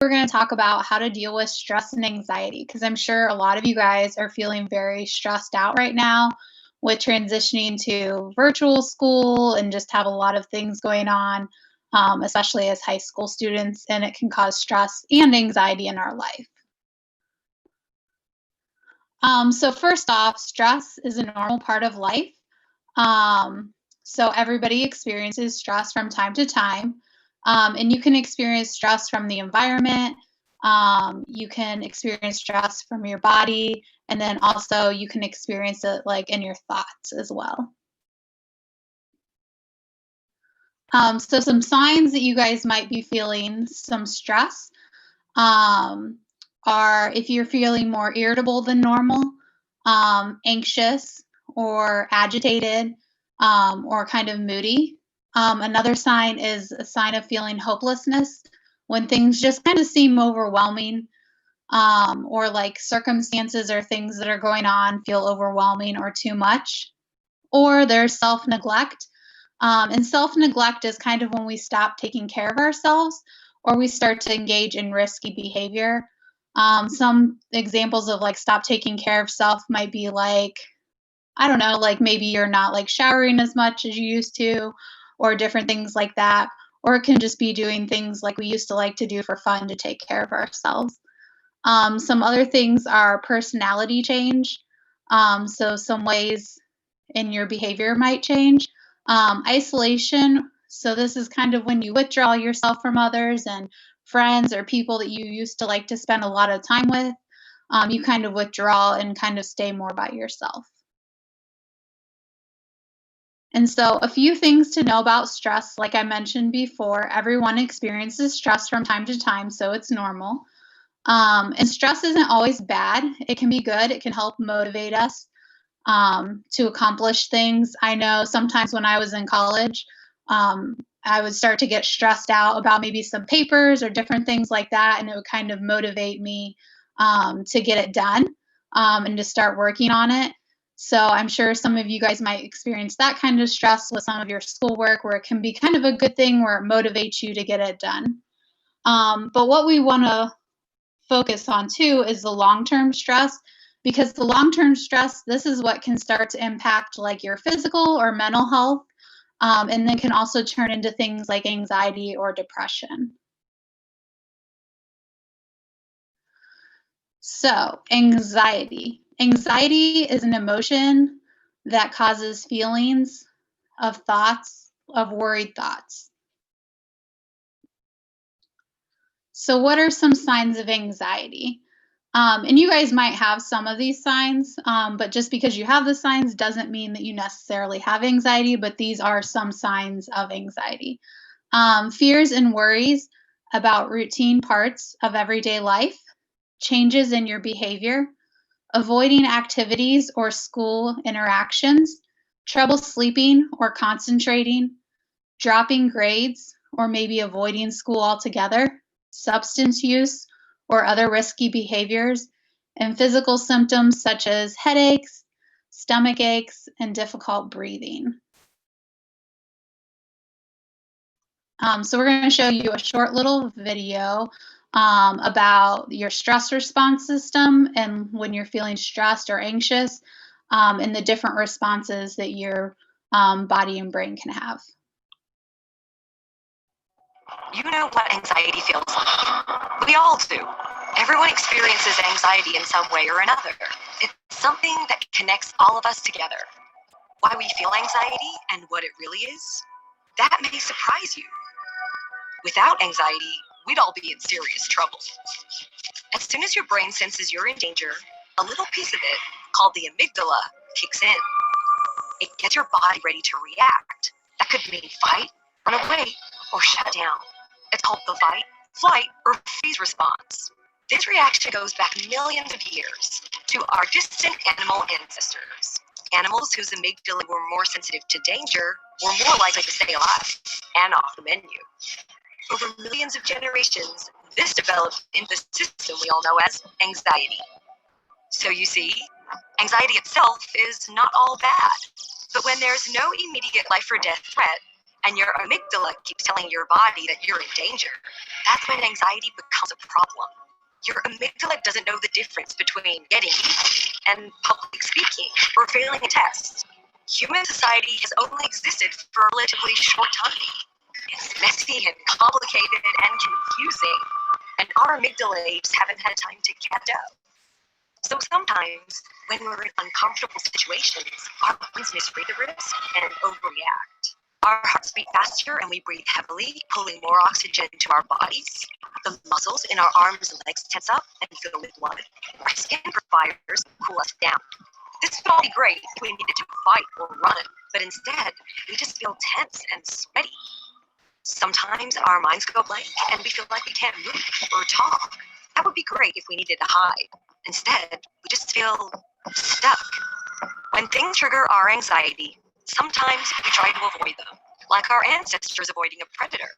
We're going to talk about how to deal with stress and anxiety because I'm sure a lot of you guys are feeling very stressed out right now with transitioning to virtual school and just have a lot of things going on, especially as high school students, and it can cause stress and anxiety in our life. So, first off, stress is a normal part of life. Um, so everybody experiences stress from time to time. And you can experience stress from the environment. You can experience stress from your body. And then also you can experience it like in your thoughts as well. So some signs that you guys might be feeling some stress um, are if you're feeling more irritable than normal, anxious or agitated, or kind of moody. Another sign is a sign of feeling hopelessness when things just kind of seem overwhelming, or like circumstances or things that are going on feel overwhelming or too much. Or there's self neglect. And self neglect is kind of when we stop taking care of ourselves or we start to engage in risky behavior. Some examples of like stop taking care of self might be like, I don't know, like maybe you're not like showering as much as you used to, or different things like that. Or it can just be doing things like we used to like to do for fun to take care of ourselves. Some other things are personality change. So some ways in your behavior might change. Isolation. So this is kind of when you withdraw yourself from others and friends or people that you used to like to spend a lot of time with. You kind of withdraw and kind of stay more by yourself. And so, a few things to know about stress, like I mentioned before, everyone experiences stress from time to time, so it's normal. And stress isn't always bad. It can be good. It can help motivate us to accomplish things. I know sometimes when I was in college, I would start to get stressed out about maybe some papers or different things like that, and it would kind of motivate me to get it done and to start working on it. So I'm sure some of you guys might experience that kind of stress with some of your schoolwork where it can be kind of a good thing where it motivates you to get it done. But what we want to focus on too is the long-term stress, because the long-term stress, this is what can start to impact like your physical or mental health, and then can also turn into things like anxiety or depression. So anxiety is an emotion that causes feelings of thoughts, of worried thoughts. So what are some signs of anxiety? And you guys might have some of these signs, but just because you have the signs doesn't mean that you necessarily have anxiety, but these are some signs of anxiety. Fears and worries about routine parts of everyday life, changes in your behavior, avoiding activities or school interactions, trouble sleeping or concentrating, dropping grades, or maybe avoiding school altogether, substance use or other risky behaviors, and physical symptoms such as headaches, stomach aches, and difficult breathing. So we're going to show you a short little video about your stress response system and when you're feeling stressed or anxious, and the different responses that your body and brain can have. You know what anxiety feels like. We all do. Everyone experiences anxiety in some way or another. It's something that connects all of us together. Why we feel anxiety and what it really is, that may surprise you. Without anxiety, we'd all be in serious trouble. As soon as your brain senses you're in danger, a little piece of it, called the amygdala, kicks in. It gets your body ready to react. That could mean fight, run away, or shut down. It's called the fight, flight, or freeze response. This reaction goes back millions of years to our distant animal ancestors. Animals whose amygdala were more sensitive to danger were more likely to stay alive and off the menu. Over millions of generations, this developed into the system we all know as anxiety. So you see, anxiety itself is not all bad. But when there's no immediate life or death threat, and your amygdala keeps telling your body that you're in danger, that's when anxiety becomes a problem. Your amygdala doesn't know the difference between getting eaten and public speaking or failing a test. Human society has only existed for a relatively short time. It's messy and complicated and confusing, and our amygdalas haven't had time to catch up. So sometimes, when we're in uncomfortable situations, our minds misread the risk and overreact. Our hearts beat faster and we breathe heavily, pulling more oxygen into our bodies. The muscles in our arms and legs tense up and fill with blood. Our skin perspires cool us down. This would all be great if we needed to fight or run, but instead, we just feel tense and sweaty. Sometimes our minds go blank and we feel like we can't move or talk. That would be great if we needed to hide. Instead, we just feel stuck. When things trigger our anxiety, sometimes we try to avoid them, like our ancestors avoiding a predator.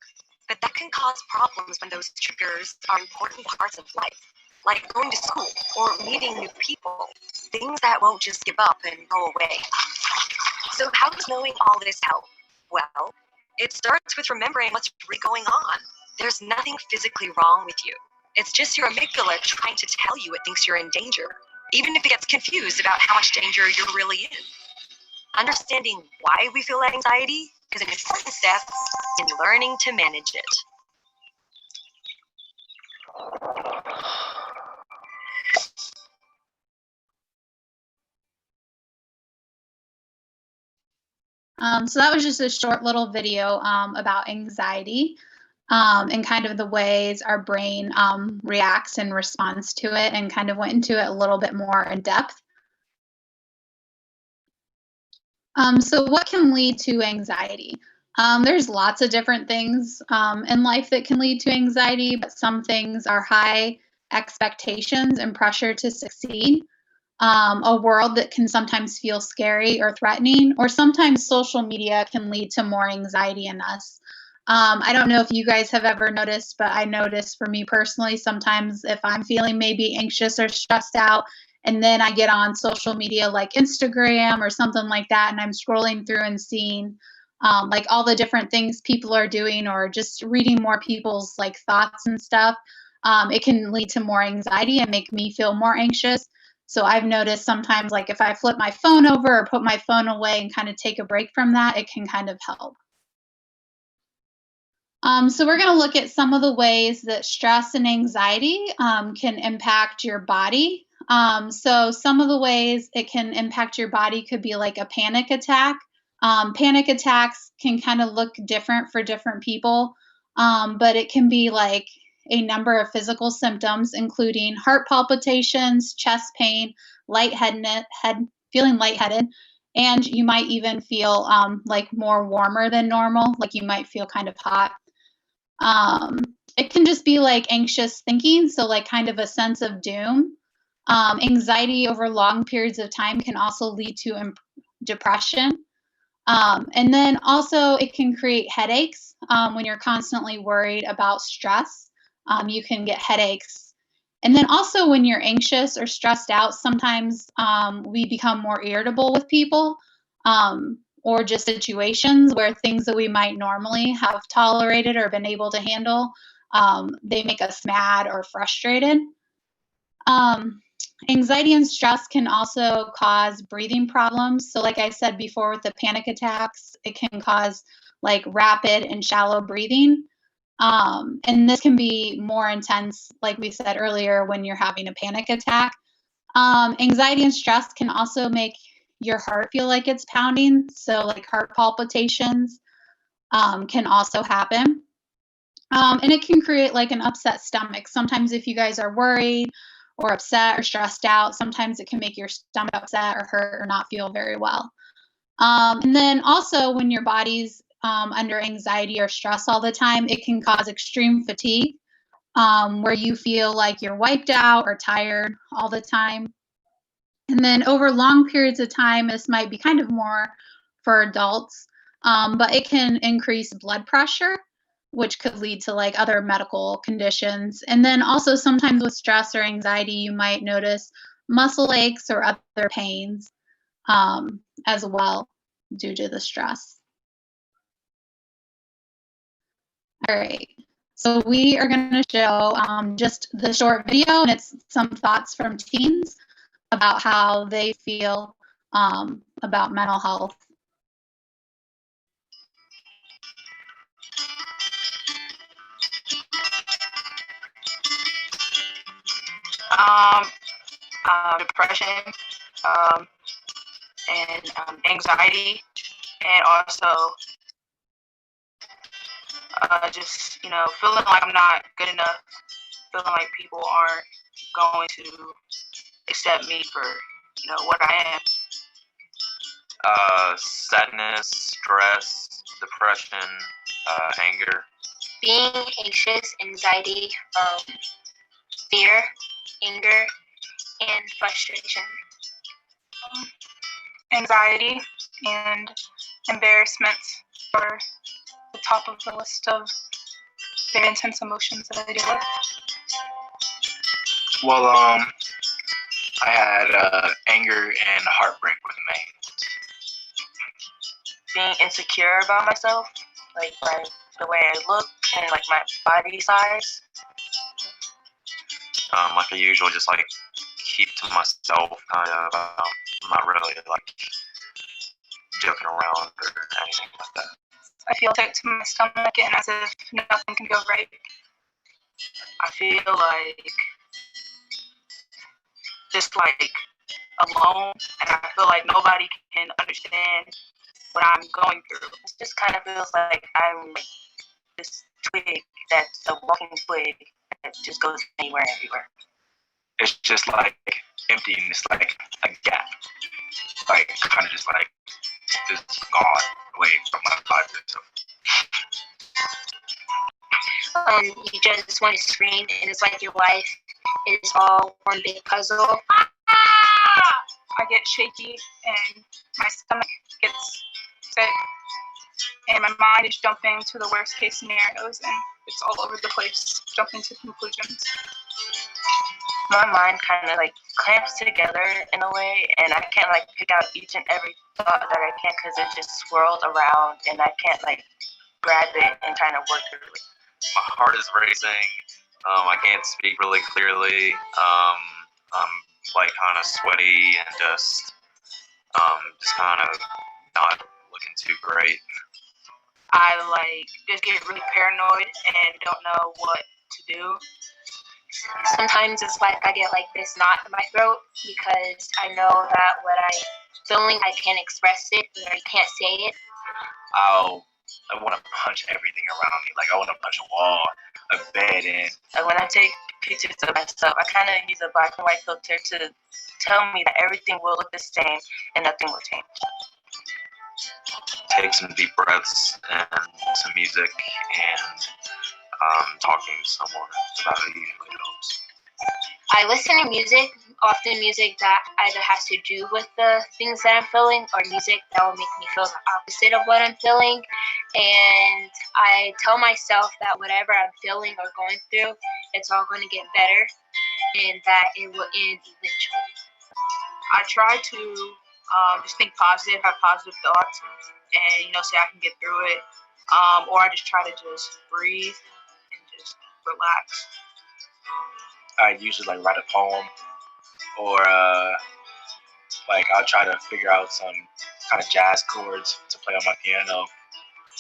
But that can cause problems when those triggers are important parts of life, like going to school or meeting new people, things that won't just give up and go away. So how does knowing all this help? Well, it starts with remembering what's really going on. There's nothing physically wrong with you. It's just your amygdala trying to tell you it thinks you're in danger, even if it gets confused about how much danger you're really in. Understanding why we feel anxiety is an important step in learning to manage it. So that was just a short little video about anxiety and kind of the ways our brain reacts and responds to it, and kind of went into it a little bit more in depth. So what can lead to anxiety? There's lots of different things in life that can lead to anxiety, but some things are high expectations and pressure to succeed. A world that can sometimes feel scary or threatening, or sometimes social media can lead to more anxiety in us. I don't know if you guys have ever noticed, but I notice for me personally, sometimes if I'm feeling maybe anxious or stressed out, and then I get on social media like Instagram or something like that, and I'm scrolling through and seeing like all the different things people are doing, or just reading more people's like thoughts and stuff, it can lead to more anxiety and make me feel more anxious. So I've noticed sometimes, like if I flip my phone over or put my phone away and kind of take a break from that, it can kind of help. So we're going to look at some of the ways that stress and anxiety can impact your body. So some of the ways it can impact your body could be like a panic attack. Panic attacks can kind of look different for different people, but it can be like a number of physical symptoms, including heart palpitations, chest pain, feeling lightheaded, and you might even feel like more warmer than normal, like you might feel kind of hot. Um, it can just be like anxious thinking, so like kind of a sense of doom. Anxiety over long periods of time can also lead to depression. And then also, it can create headaches when you're constantly worried about stress. You can get headaches. And then also, when you're anxious or stressed out, sometimes we become more irritable with people, or just situations where things that we might normally have tolerated or been able to handle, they make us mad or frustrated. Um, Anxiety and stress can also cause breathing problems. So, like I said before, with the panic attacks, it can cause like rapid and shallow breathing. And this can be more intense, like we said earlier, when you're having a panic attack. Anxiety and stress can also make your heart feel like it's pounding. So, like heart palpitations can also happen. And it can create like an upset stomach. Sometimes, if you guys are worried or upset or stressed out, sometimes it can make your stomach upset or hurt or not feel very well. And then also, when your body's under anxiety or stress all the time, it can cause extreme fatigue, where you feel like you're wiped out or tired all the time. And then over long periods of time, this might be kind of more for adults, but it can increase blood pressure, which could lead to like other medical conditions. And then also, sometimes with stress or anxiety, you might notice muscle aches or other pains as well due to the stress. All right. So we are going to show just the short video, and it's some thoughts from teens about how they feel about mental health. Depression, and anxiety, and also just feeling like I'm not good enough, feeling like people aren't going to accept me for what I am. Sadness, stress, depression, anger. Being anxious, anxiety, fear, anger, and frustration. Anxiety and embarrassment are the top of the list of very intense emotions that I deal with. Well, I had anger and heartbreak were the main. Being insecure about myself, like the way I look and like my body size. Like I usually just like keep to myself, kind of. Not really like joking around or anything like that. I feel sick to my stomach and as if nothing can go right. I feel like just like alone, and I feel like nobody can understand what I'm going through. It just kind of feels like I'm like this twig that's a walking twig that just goes anywhere and everywhere. It's just like empty and it's like a gap. Like kind of just like it's gone away from my life. So. You just want to scream, and it's like your life is all one big puzzle. I get shaky and my stomach gets sick and my mind is jumping to the worst case scenarios and it's all over the place, jumping to conclusions. My mind kind of like clamps together in a way, and I can't like pick out each and every thought that I can because it just swirls around and I can't like grab it and kind of work through it. My heart is racing. I can't speak really clearly. I'm like kind of sweaty and just kind of not looking too great. I like just get really paranoid and don't know what to do. Sometimes it's like I get like this knot in my throat because I know that what I'm feeling, I can't express it or I can't say it. I want to punch everything around me. Like I want to punch a wall, a bed, and like when I take pictures of myself, I kind of use a black and white filter to tell me that everything will look the same and nothing will change. Take some deep breaths and some music and talking to someone about it usually helps. I listen to music, often music that either has to do with the things that I'm feeling or music that will make me feel the opposite of what I'm feeling. And I tell myself that whatever I'm feeling or going through, it's all going to get better and that it will end eventually. I try to just think positive, have positive thoughts, and say I can get through it. Or I just try to just breathe and just relax. I usually like write a poem, or like I'll try to figure out some kind of jazz chords to play on my piano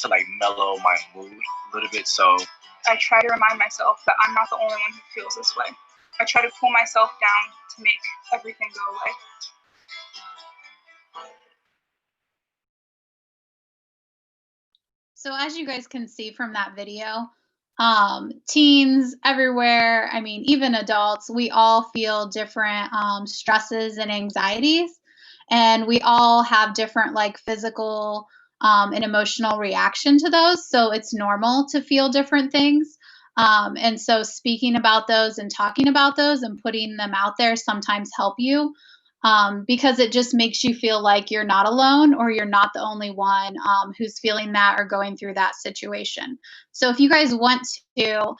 to like mellow my mood a little bit. So I try to remind myself that I'm not the only one who feels this way. I try to cool myself down to make everything go away. So as you guys can see from that video, teens everywhere, I mean, even adults, we all feel different stresses and anxieties, and we all have different like physical and emotional reaction to those. So it's normal to feel different things. And so speaking about those and talking about those and putting them out there sometimes help you because it just makes you feel like you're not alone or you're not the only one who's feeling that or going through that situation. So if you guys want to,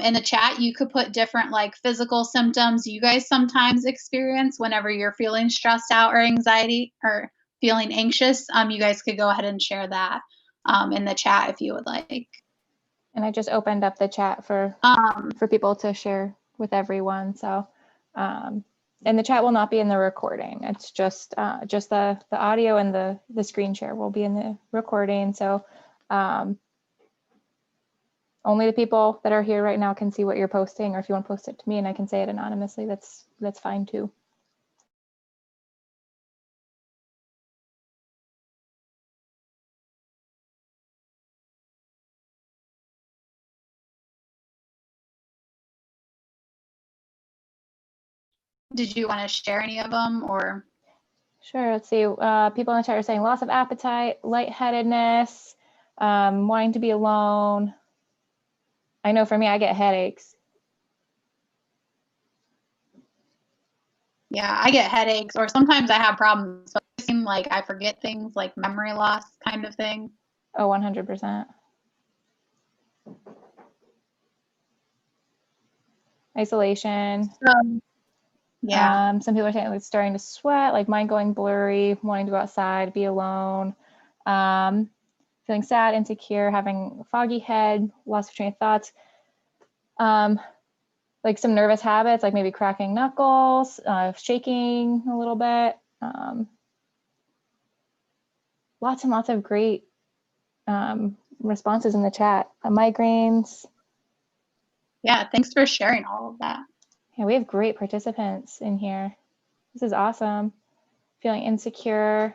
in the chat, you could put different like physical symptoms you guys sometimes experience whenever you're feeling stressed out or anxiety or feeling anxious. You guys could go ahead and share that in the chat if you would like. And I just opened up the chat for people to share with everyone. So, and the chat will not be in the recording. It's just the audio and the screen share will be in the recording. So, only the people that are here right now can see what you're posting, or if you want to post it to me and I can say it anonymously, that's fine too. Did you want to share any of them, or? Sure, let's see. People in the chat are saying loss of appetite, lightheadedness, wanting to be alone. I know for me, I get headaches. Yeah, I get headaches, or sometimes I have problems. So it seems like I forget things, like memory loss kind of thing. Oh, 100%. Isolation. Yeah. Some people are saying it's starting to sweat, like mind going blurry, wanting to go outside, be alone, feeling sad, insecure, having a foggy head, loss of train of thoughts, like some nervous habits, like maybe cracking knuckles, shaking a little bit. Lots and lots of great responses in the chat. Migraines. Yeah, thanks for sharing all of that. Yeah, we have great participants in here. This is awesome. Feeling insecure.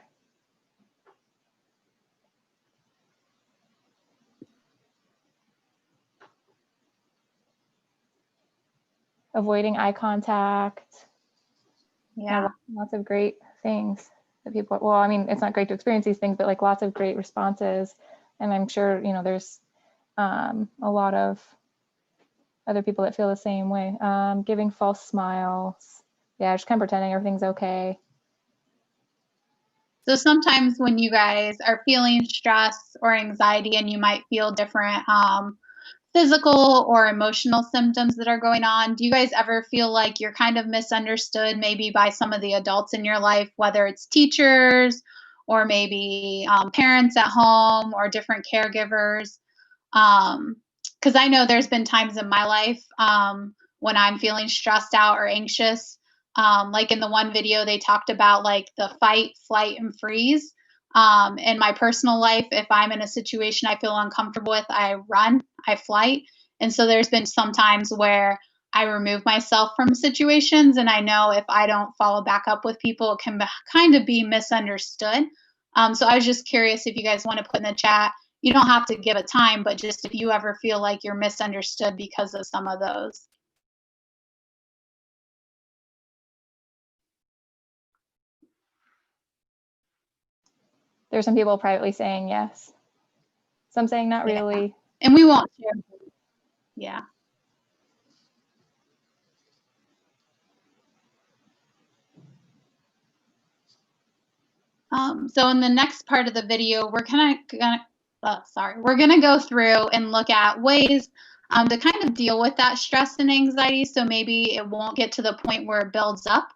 Avoiding eye contact. Yeah. Lots of great things that people, well, I mean, it's not great to experience these things, but like lots of great responses. And I'm sure, you know, there's a lot of other people that feel the same way. Giving false smiles. Yeah, just kind of pretending everything's okay. So sometimes when you guys are feeling stress or anxiety and you might feel different physical or emotional symptoms that are going on, do you guys ever feel like you're kind of misunderstood maybe by some of the adults in your life, whether it's teachers or maybe parents at home or different caregivers? Because I know there's been times in my life when I'm feeling stressed out or anxious. Like in the one video, they talked about like the fight, flight, and freeze. In my personal life, if I'm in a situation I feel uncomfortable with, I run, I flight. And so there's been some times where I remove myself from situations, and I know if I don't follow back up with people, it can kind of be misunderstood. So I was just curious if you guys want to put in the chat. You don't have to give a time, but just if you ever feel like you're misunderstood because of some of those. There's some people privately saying yes. Some saying not really. And we won't share. Yeah. So in the next part of the video, we're gonna go through and look at ways to kind of deal with that stress and anxiety. So maybe it won't get to the point where it builds up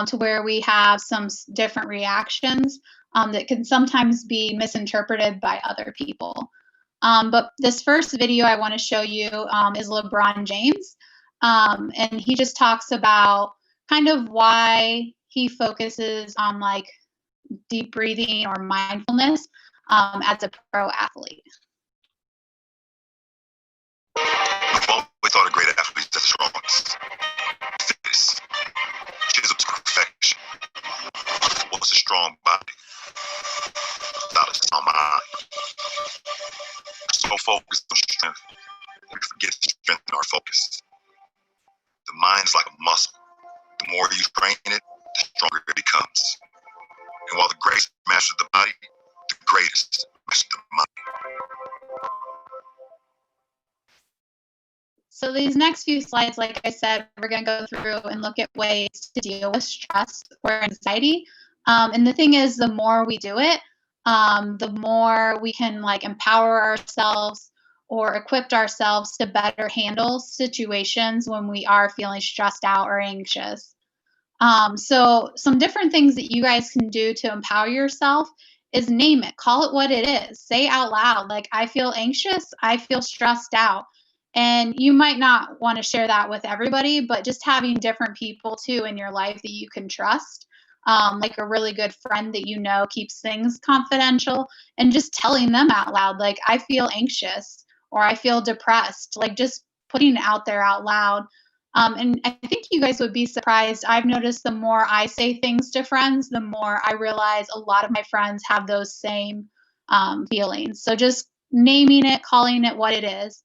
to where we have some different reactions that can sometimes be misinterpreted by other people. But this first video I want to show you is Lebron James. And he just talks about kind of why he focuses on like deep breathing or mindfulness as a pro athlete. We've always thought of great athletes as the strongest, fittest, chiseled to perfection. What's a strong body without a strong mind? So focused on strength, we forget to strengthen our focus. The mind's like a muscle. The more you train it, the stronger it becomes. And while the greatest master the body, the greatest master the mind. So these next few slides, like I said, we're going to go through and look at ways to deal with stress or anxiety. And the thing is, the more we do it, the more we can like empower ourselves or equip ourselves to better handle situations when we are feeling stressed out or anxious. So some different things that you guys can do to empower yourself is name it, call it what it is. Say out loud, like, I feel anxious, I feel stressed out. And you might not want to share that with everybody, but just having different people too in your life that you can trust, like a really good friend that you know keeps things confidential, and just telling them out loud, like, I feel anxious or I feel depressed, like just putting it out there out loud. And I think you guys would be surprised. I've noticed the more I say things to friends, the more I realize a lot of my friends have those same feelings. So just naming it, calling it what it is.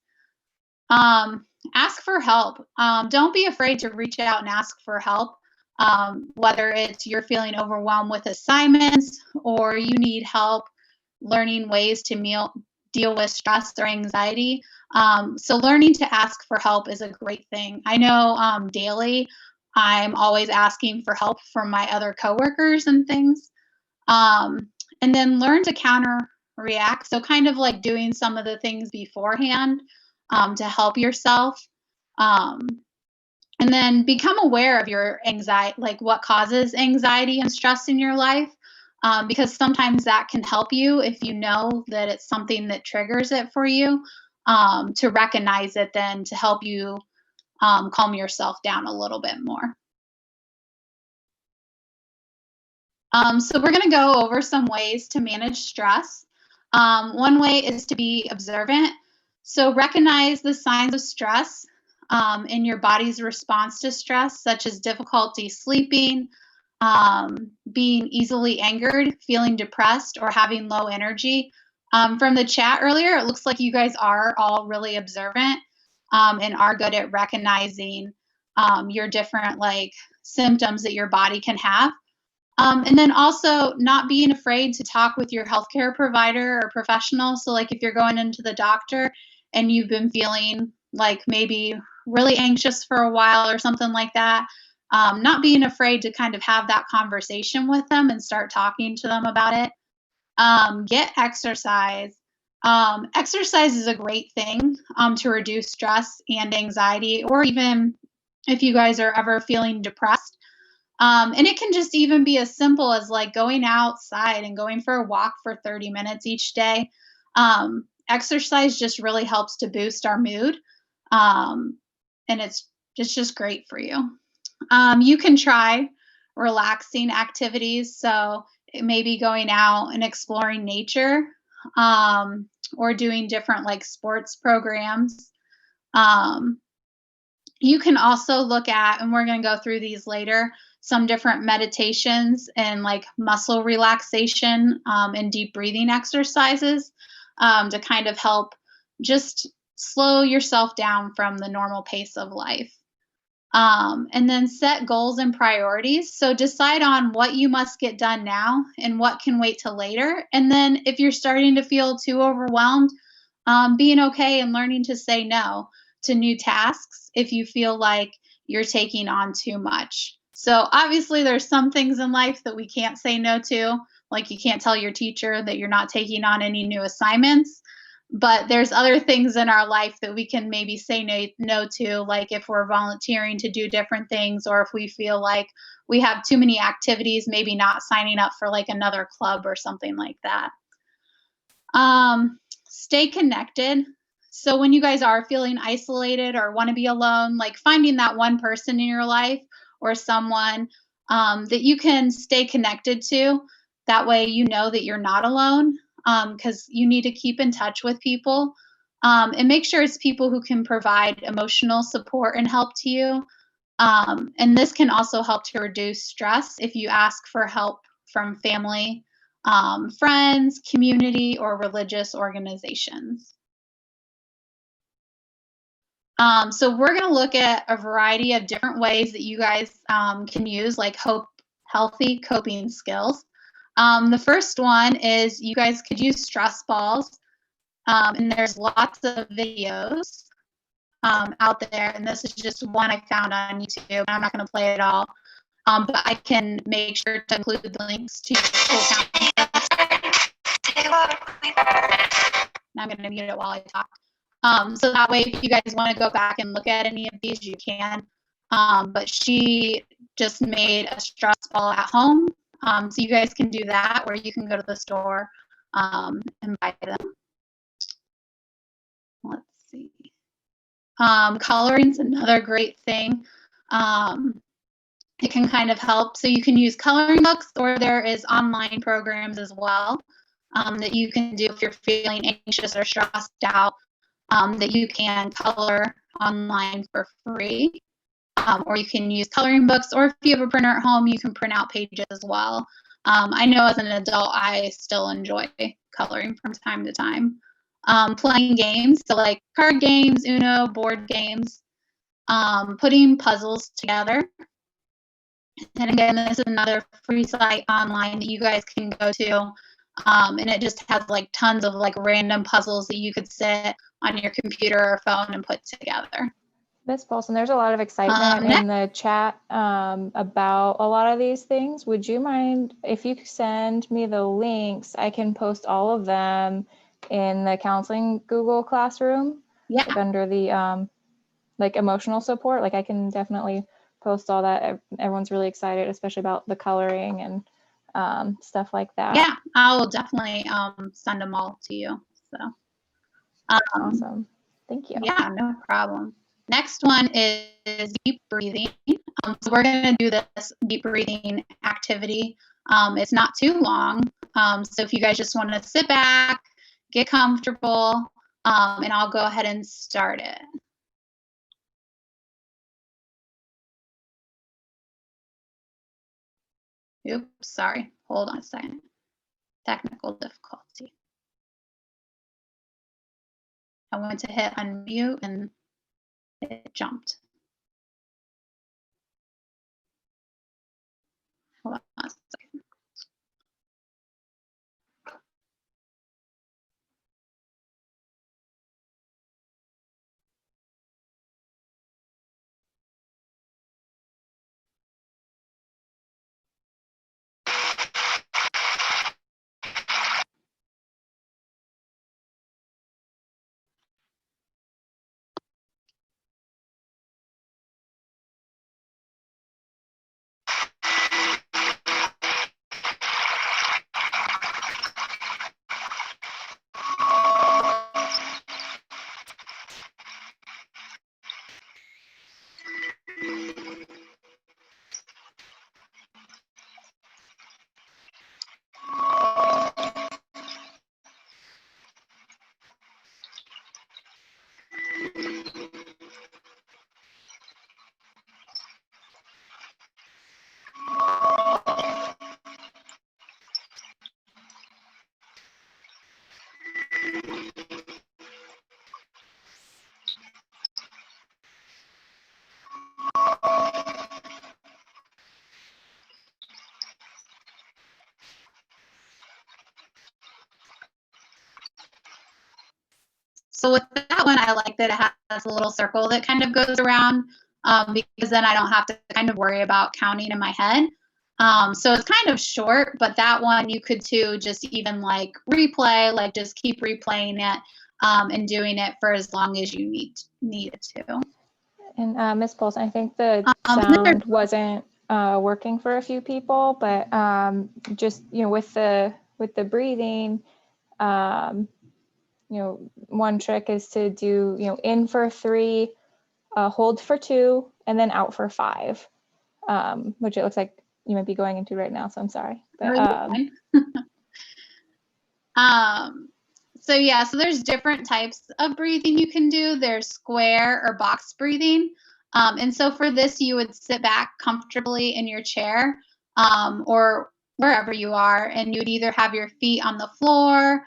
Ask for help. Don't be afraid to reach out and ask for help. Whether it's you're feeling overwhelmed with assignments or you need help learning ways to deal with stress or anxiety. So learning to ask for help is a great thing. I know daily I'm always asking for help from my other coworkers and things. And then learn to counter react. So kind of like doing some of the things beforehand to help yourself. And then become aware of your anxiety, like what causes anxiety and stress in your life, because sometimes that can help you if you know that it's something that triggers it for you, to recognize it, then to help you calm yourself down a little bit more. So we're going to go over some ways to manage stress. One way is to be observant. So recognize the signs of stress in your body's response to stress, such as difficulty sleeping, being easily angered, feeling depressed, or having low energy. From the chat earlier, it looks like you guys are all really observant and are good at recognizing your different like symptoms that your body can have. And then also not being afraid to talk with your healthcare provider or professional. So like if you're going into the doctor and you've been feeling like maybe really anxious for a while or something like that, not being afraid to kind of have that conversation with them and start talking to them about it. Get exercise. Exercise is a great thing to reduce stress and anxiety, or even if you guys are ever feeling depressed. And it can just even be as simple as like going outside and going for a walk for 30 minutes each day. Exercise just really helps to boost our mood. And it's just great for you. You can try relaxing activities. So it may be going out and exploring nature, or doing different like sports programs. You can also look at, and we're going to go through these later, some different meditations and like muscle relaxation and deep breathing exercises to kind of help just slow yourself down from the normal pace of life. And then set goals and priorities. So decide on what you must get done now and what can wait till later. And then if you're starting to feel too overwhelmed, being okay and learning to say no to new tasks if you feel like you're taking on too much. So obviously there's some things in life that we can't say no to, like you can't tell your teacher that you're not taking on any new assignments, but there's other things in our life that we can maybe say no to, like if we're volunteering to do different things, or if we feel like we have too many activities, maybe not signing up for like another club or something like that. Stay connected. So when you guys are feeling isolated or want to be alone, like finding that one person in your life or someone that you can stay connected to. That way you know that you're not alone, because you need to keep in touch with people, and make sure it's people who can provide emotional support and help to you. And this can also help to reduce stress if you ask for help from family, friends, community, or religious organizations. So we're going to look at a variety of different ways that you guys can use like healthy coping skills. The first one is you guys could use stress balls, and there's lots of videos out there, and this is just one I found on YouTube. I'm not going to play it all, but I can make sure to include the links to your school account. I'm going to mute it while I talk. So that way, if you guys want to go back and look at any of these, you can. But she just made a stress ball at home So you guys can do that, or you can go to the store and buy them. Let's see. Coloring's another great thing. It can kind of help. So you can use coloring books, or there is online programs as well that you can do if you're feeling anxious or stressed out, that you can color online for free. Or you can use coloring books, or if you have a printer at home, you can print out pages as well. I know as an adult, I still enjoy coloring from time to time. Playing games, so like card games, Uno, board games, putting puzzles together. And again, this is another free site online that you guys can go to. And it just has like tons of like random puzzles that you could sit on your computer or phone and put together. Miss Poulson, there's a lot of excitement in the chat about a lot of these things. Would you mind if you send me the links? I can post all of them in the counseling Google Classroom. Yeah. Like under the like emotional support. Like I can definitely post all that. Everyone's really excited, especially about the coloring and stuff like that. Yeah, I will definitely send them all to you. So awesome. Thank you. Yeah, no problem. Next one is deep breathing. So we're going to do this deep breathing activity. It's not too long. So if you guys just want to sit back, get comfortable, and I'll go ahead and start it. Oops, sorry. Hold on a second. Technical difficulty. I went to hit unmute and it jumped. Hold on a second. So with that one, I like that it has a little circle that kind of goes around because then I don't have to kind of worry about counting in my head. So it's kind of short, but that one you could too just even like replay, like just keep replaying it and doing it for as long as you need it to. And Ms. Poulson, I think the sound wasn't working for a few people, but just with the breathing, one trick is to do in for 3, hold for 2, and then out for 5, which it looks like you might be going into right now. So I'm sorry. But, so yeah, so there's different types of breathing you can do. There's square or box breathing. And so for this, you would sit back comfortably in your chair or wherever you are, and you would either have your feet on the floor,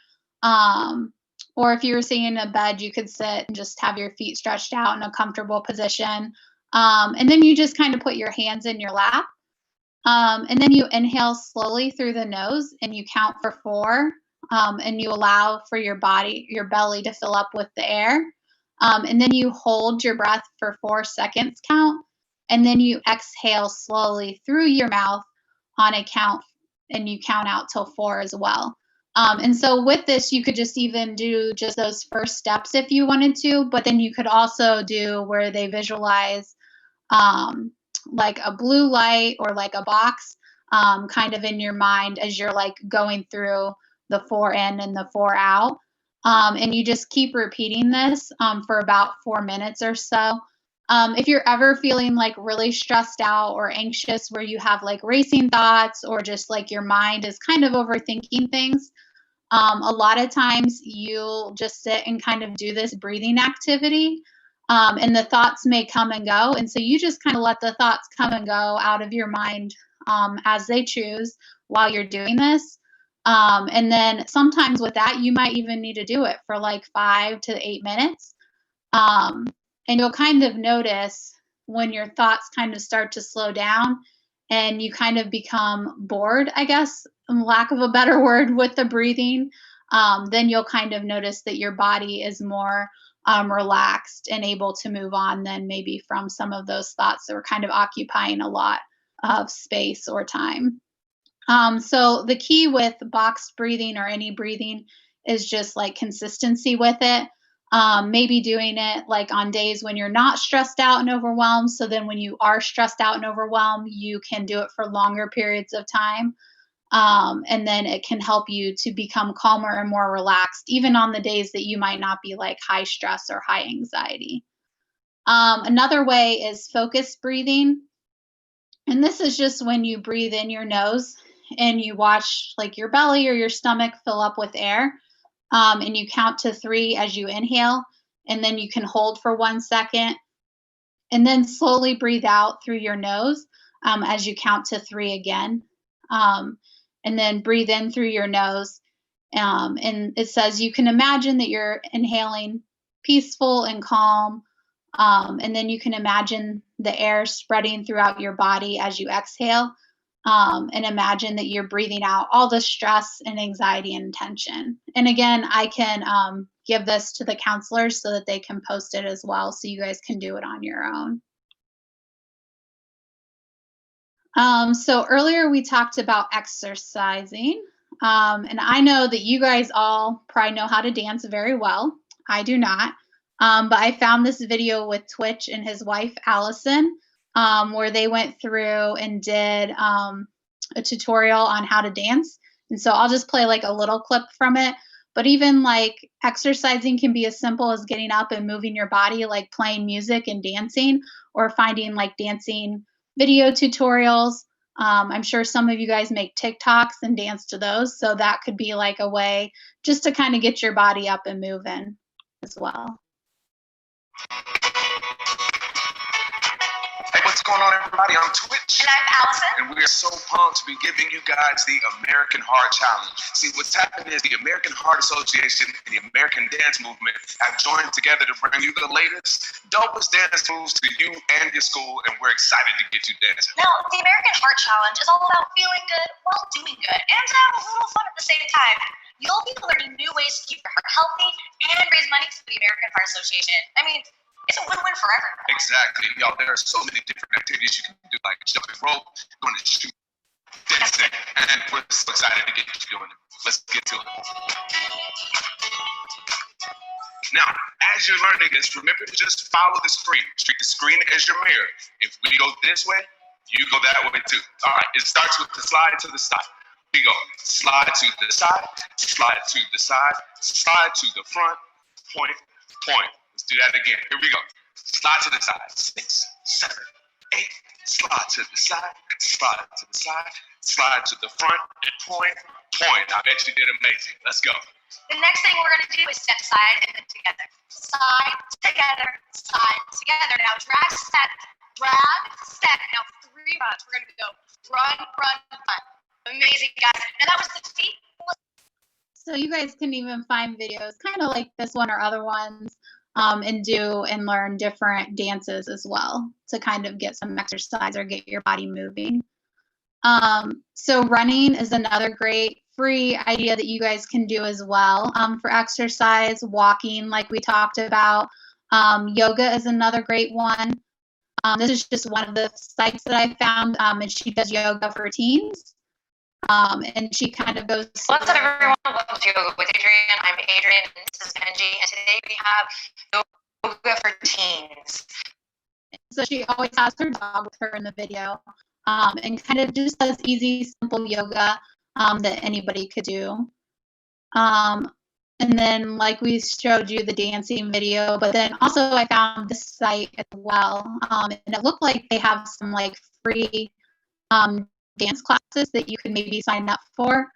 or if you were sitting in a bed, you could sit and just have your feet stretched out in a comfortable position. And then you just kind of put your hands in your lap. And then you inhale slowly through the nose and you count for 4. And you allow for your belly to fill up with the air. And then you hold your breath for 4 seconds count. And then you exhale slowly through your mouth on a count, and you count out till 4 as well. And so with this, you could just even do just those first steps if you wanted to, but then you could also do where they visualize like a blue light or like a box. kind of in your mind as you're like going through the 4 in and the 4 out. And you just keep repeating this for about 4 minutes or so. If you're ever feeling like really stressed out or anxious, where you have like racing thoughts or just like your mind is kind of overthinking things, a lot of times you'll just sit and kind of do this breathing activity, and the thoughts may come and go. And so you just kind of let the thoughts come and go out of your mind as they choose while you're doing this. And then sometimes with that, you might even need to do it for like 5 to 8 minutes. And you'll kind of notice when your thoughts kind of start to slow down and you kind of become bored, I guess, in lack of a better word, with the breathing, then you'll kind of notice that your body is more relaxed and able to move on than maybe from some of those thoughts that were kind of occupying a lot of space or time. So the key with boxed breathing or any breathing is just like consistency with it. Maybe doing it like on days when you're not stressed out and overwhelmed. So then when you are stressed out and overwhelmed, you can do it for longer periods of time. And then it can help you to become calmer and more relaxed, even on the days that you might not be like high stress or high anxiety. Another way is focused breathing. And this is just when you breathe in your nose and you watch like your belly or your stomach fill up with air. And you count to 3 as you inhale, and then you can hold for 1 second, and then slowly breathe out through your nose as you count to 3 again. And then breathe in through your nose. And it says you can imagine that you're inhaling peaceful and calm. And then you can imagine the air spreading throughout your body as you exhale. And imagine that you're breathing out all the stress and anxiety and tension. And again, I can give this to the counselors so that they can post it as well, so you guys can do it on your own. So earlier we talked about exercising. And I know that you guys all probably know how to dance very well. I do not. But I found this video with Twitch and his wife, Allison, where they went through and did a tutorial on how to dance. And so I'll just play like a little clip from it. But even like exercising can be as simple as getting up and moving your body, like playing music and dancing, or finding like dancing video tutorials. I'm sure some of you guys make TikToks and dance to those. So that could be like a way just to kind of get your body up and moving as well. Hey, what's going on, everybody? I'm Twitch. And I'm Allison. And we are so pumped to be giving you guys the American Heart Challenge. See, what's happening is the American Heart Association and the American Dance Movement have joined together to bring you the latest, dopest dance moves to you and your school, and we're excited to get you dancing. Now, the American Heart Challenge is all about feeling good while doing good and to have a little fun at the same time. You'll be learning new ways to keep your heart healthy and raise money for the American Heart Association. I mean, it's a win-win for everyone. Exactly. Y'all, there are so many different activities you can do, like jumping rope, going to shoot, dancing, and we're so excited to get you doing it. Let's get to it. Now, as you're learning this, remember to just follow the screen. Treat the screen as your mirror. If we go this way, you go that way too. All right, it starts with the slide to the side. We go slide to the side, slide to the side, slide to the front, point, point. Let's do that again. Here we go. Slide to the side. 6, 7, 8. Slide to the side. Slide to the side. Slide to the front. And point, point. I bet you did amazing. Let's go. The next thing we're going to do is step side and then together. Side, together, side, together. Now drag, step, drag, step. Now 3 runs. We're going to go run, run, run. Amazing, guys. Now that was the feet. So you guys can even find videos kind of like this one or other ones, and do and learn different dances as well to kind of get some exercise or get your body moving. So running is another great free idea that you guys can do as well for exercise. Walking, like we talked about. Yoga is another great one. This is just one of the sites that I found, and she does yoga for teens. And she kind of goes. What's up, everyone? Welcome to Yoga with Adrian. I'm Adrian, and this is Benji, and today we have yoga for teens. So she always has her dog with her in the video. and kind of just does easy, simple yoga that anybody could do. And then, like we showed you the dancing video, but then also I found this site as well, and it looked like they have some like free dance classes that you could maybe sign up for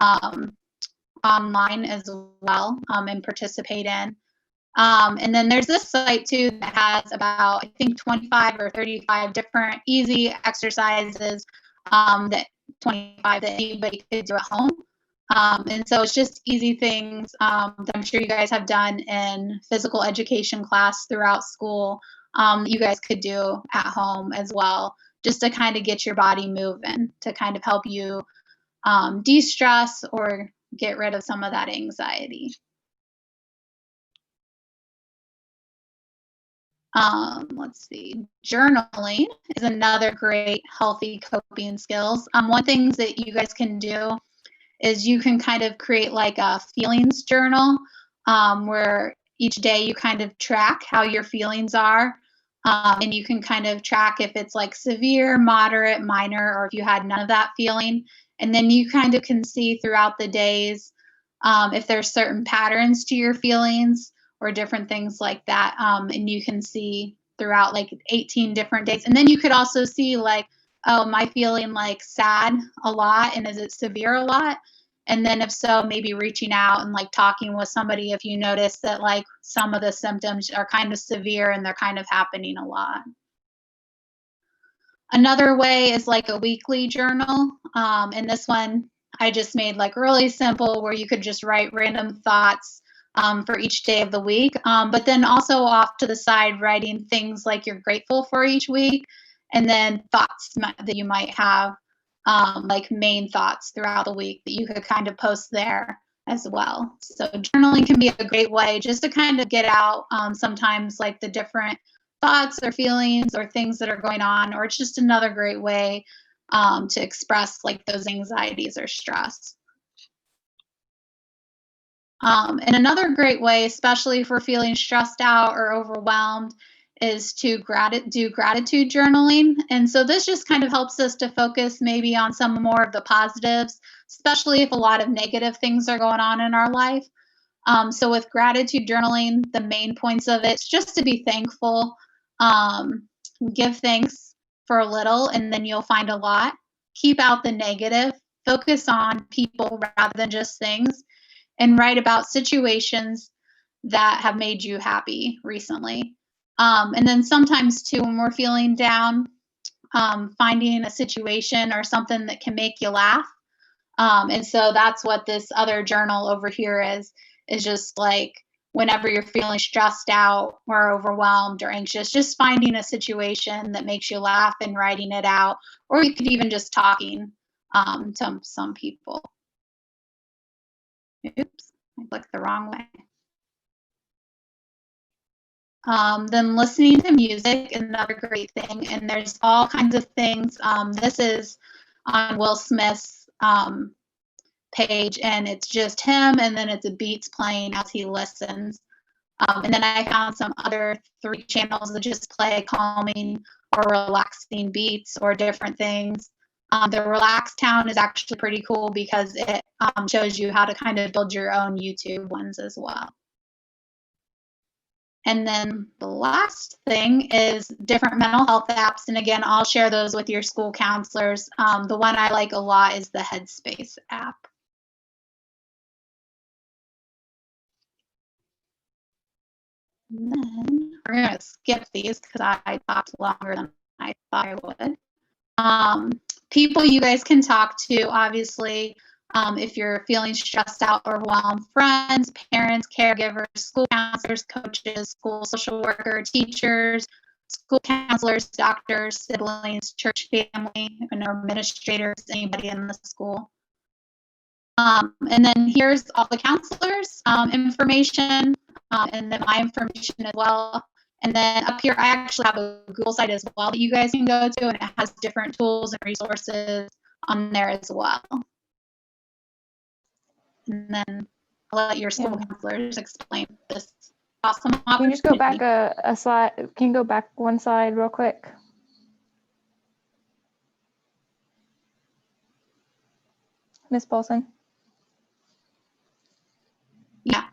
online as well and participate in. And then there's this site too that has about, I think, 25 or 35 different easy exercises that anybody could do at home. And so it's just easy things that I'm sure you guys have done in physical education class throughout school. You guys could do at home as well, just to kind of get your body moving, to kind of help you de-stress or get rid of some of that anxiety. Let's see, journaling is another great healthy coping skills. One thing that you guys can do is you can kind of create like a feelings journal where each day you kind of track how your feelings are. And you can kind of track if it's like severe, moderate, minor, or if you had none of that feeling. And then you kind of can see throughout the days if there's certain patterns to your feelings or different things like that. And you can see throughout like 18 different days. And then you could also see like, oh, am I feeling like sad a lot? And is it severe a lot? And then if so, maybe reaching out and like talking with somebody if you notice that like some of the symptoms are kind of severe and they're kind of happening a lot. Another way is like a weekly journal. And this one I just made like really simple where you could just write random thoughts for each day of the week. But then also off to the side, writing things like you're grateful for each week, and then thoughts that you might have, like main thoughts throughout the week that you could kind of post there as well. So journaling can be a great way just to kind of get out sometimes like the different thoughts or feelings or things that are going on, or it's just another great way to express like those anxieties or stress. And another great way, especially if we're feeling stressed out or overwhelmed, is to do gratitude journaling. And so this just kind of helps us to focus maybe on some more of the positives, especially if a lot of negative things are going on in our life. So with gratitude journaling, the main points of it is just to be thankful, give thanks for a little, and then you'll find a lot. Keep out the negative, focus on people rather than just things, and write about situations that have made you happy recently. And then sometimes too, when we're feeling down, finding a situation or something that can make you laugh. And so that's what this other journal over here is just like whenever you're feeling stressed out or overwhelmed or anxious, just finding a situation that makes you laugh and writing it out, or you could even just talking to some people. Oops, I clicked the wrong way. Then listening to music is another great thing, and there's all kinds of things. This is on Will Smith's page, and it's just him, and then it's a beats playing as he listens. And then I found some other 3 channels that just play calming or relaxing beats or different things. The Relax Town is actually pretty cool because it shows you how to kind of build your own YouTube ones as well. And then the last thing is different mental health apps. And again, I'll share those with your school counselors. The one I like a lot is the Headspace app. And then we're going to skip these because I talked longer than I thought I would. People you guys can talk to, obviously, if you're feeling stressed out or overwhelmed, friends, parents, caregivers, school counselors, coaches, school social worker, teachers, school counselors, doctors, siblings, church family, and administrators, anybody in the school. And then here's all the counselors' information, and then my information as well. And then up here, I actually have a Google site as well that you guys can go to, and it has different tools and resources on there as well. And then I'll let your school counselors explain this awesome opportunity. Can you just go back a slide? Can you go back one slide real quick? Ms. Poulson? Yeah.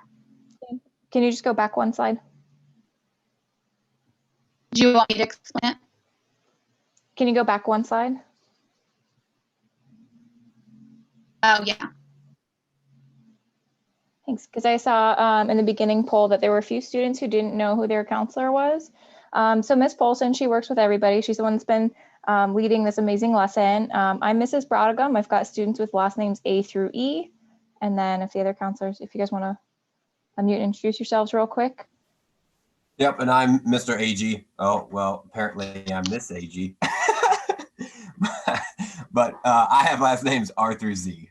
Can you just go back one slide? Do you want me to explain it? Can you go back one slide? Oh, yeah. Thanks, because I saw in the beginning poll that there were a few students who didn't know who their counselor was. So Ms. Poulson, she works with everybody. She's the one that's been leading this amazing lesson. I'm Mrs. Brodegum. I've got students with last names A through E. And then if the other counselors, if you guys want to unmute and introduce yourselves real quick. Yep, and I'm Mr. AG. Oh, well, apparently I'm Miss AG. but I have last names R through Z.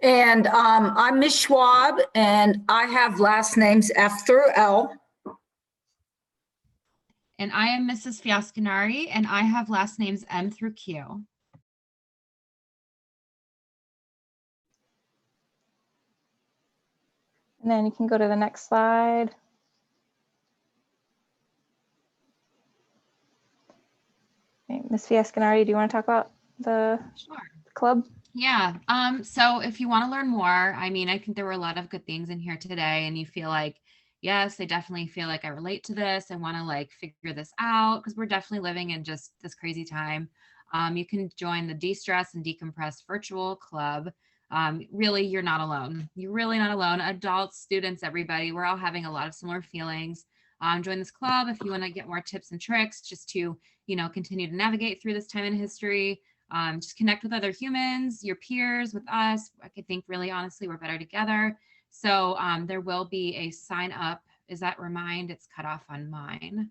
And I'm Miss Schwab, and I have last names F through L. And I am Mrs. Fiasconari, and I have last names M through Q. And then you can go to the next slide. Okay, Ms. Fiasconari, do you want to talk about the club? Yeah. So if you want to learn more, I mean, I think there were a lot of good things in here today, and you feel like, yes, I definitely feel like I relate to this. I want to like figure this out because we're definitely living in just this crazy time. You can join the De-Stress and Decompress virtual club. Really, you're not alone. You're really not alone. Adults, students, everybody, we're all having a lot of similar feelings. Join this club if you want to get more tips and tricks just to, you know, continue to navigate through this time in history. Just connect with other humans, your peers, with us. I could think really honestly, we're better together. So there will be a sign up. Is that remind? It's cut off on mine.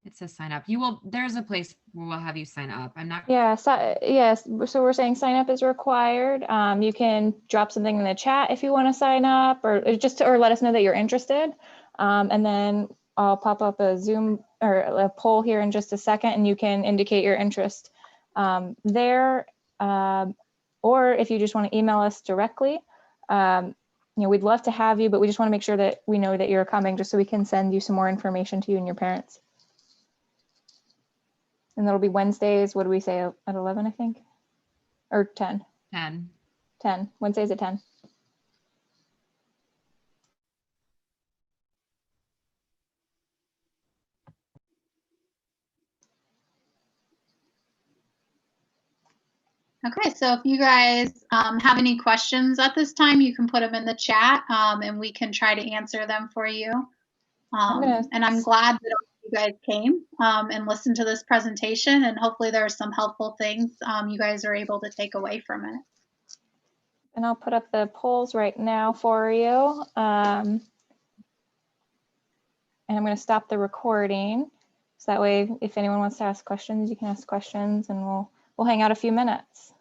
It says sign up. You will, there's a place where we'll have you sign up. I'm not. Yeah, so, yes. So we're saying sign up is required. You can drop something in the chat if you want to sign up, or just or let us know that you're interested. And then I'll pop up a Zoom or a poll here in just a second, and you can indicate your interest there. Or if you just want to email us directly, you know, we'd love to have you, but we just want to make sure that we know that you're coming, just so we can send you some more information to you and your parents. And that'll be Wednesdays. What do we say, at 11, I think? Or 10? 10. 10. Wednesdays at 10. Okay, so if you guys have any questions at this time, you can put them in the chat and we can try to answer them for you. And I'm glad that you guys came and listened to this presentation, and hopefully there are some helpful things you guys are able to take away from it. And I'll put up the polls right now for you. And I'm going to stop the recording. So that way, if anyone wants to ask questions, you can ask questions, and we'll hang out a few minutes.